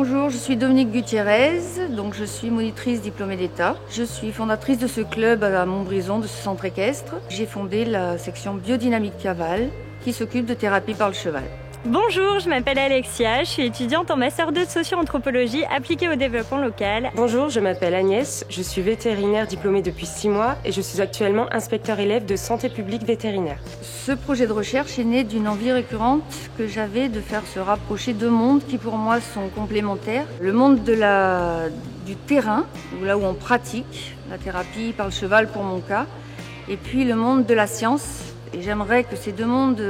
Bonjour, je suis Dominique Gutiérrez, donc je suis monitrice diplômée d'État. Je suis fondatrice de ce club à Montbrison, de ce centre équestre. J'ai fondé la section biodynamique cavale qui s'occupe de thérapie par le cheval. Bonjour, je m'appelle Alexia, je suis étudiante en Master 2 de socio-anthropologie appliquée au développement local. Bonjour, je m'appelle Agnès, je suis vétérinaire diplômée depuis 6 mois et je suis actuellement inspecteur élève de santé publique vétérinaire. Ce projet de recherche est né d'une envie récurrente que j'avais de faire se rapprocher deux mondes qui pour moi sont complémentaires. Le monde du terrain, là où on pratique la thérapie par le cheval pour mon cas, et puis le monde de la science. Et j'aimerais que ces deux mondes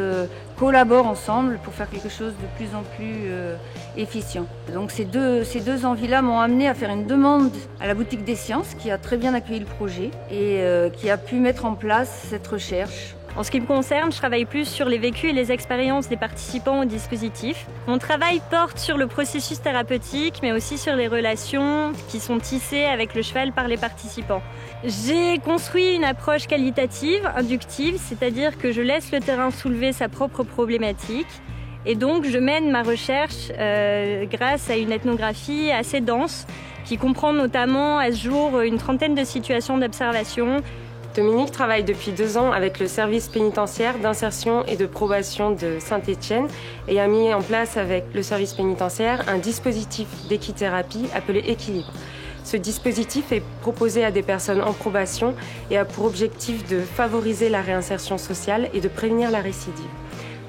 collaborent ensemble pour faire quelque chose de plus en plus efficient. Donc ces deux envies-là m'ont amené à faire une demande à la boutique des sciences qui a très bien accueilli le projet et qui a pu mettre en place cette recherche. En ce qui me concerne, je travaille plus sur les vécus et les expériences des participants au dispositif. Mon travail porte sur le processus thérapeutique, mais aussi sur les relations qui sont tissées avec le cheval par les participants. J'ai construit une approche qualitative, inductive, c'est-à-dire que je laisse le terrain soulever sa propre problématique. Et donc, je mène ma recherche grâce à une ethnographie assez dense, qui comprend notamment à ce jour une trentaine de situations d'observation. Dominique travaille depuis 2 ans avec le service pénitentiaire d'insertion et de probation de Saint-Étienne et a mis en place avec le service pénitentiaire un dispositif d'équithérapie appelé Équilibre. Ce dispositif est proposé à des personnes en probation et a pour objectif de favoriser la réinsertion sociale et de prévenir la récidive.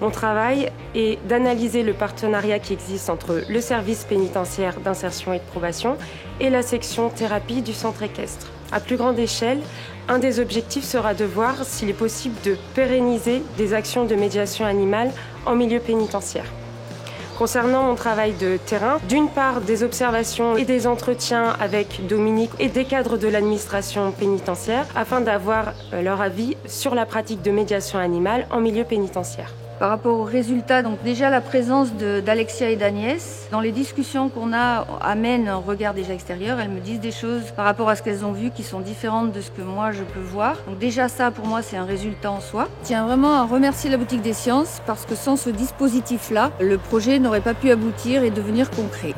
Mon travail est d'analyser le partenariat qui existe entre le service pénitentiaire d'insertion et de probation et la section thérapie du centre équestre. À plus grande échelle, un des objectifs sera de voir s'il est possible de pérenniser des actions de médiation animale en milieu pénitentiaire. Concernant mon travail de terrain, d'une part des observations et des entretiens avec Dominique et des cadres de l'administration pénitentiaire afin d'avoir leur avis sur la pratique de médiation animale en milieu pénitentiaire. Par rapport aux résultats, donc déjà la présence d'Alexia et d'Agnès, dans les discussions qu'on a, amène un regard déjà extérieur. Elles me disent des choses par rapport à ce qu'elles ont vu qui sont différentes de ce que moi je peux voir. Donc déjà ça, pour moi, c'est un résultat en soi. Je tiens vraiment à remercier la boutique des sciences parce que sans ce dispositif-là, le projet n'aurait pas pu aboutir et devenir concret.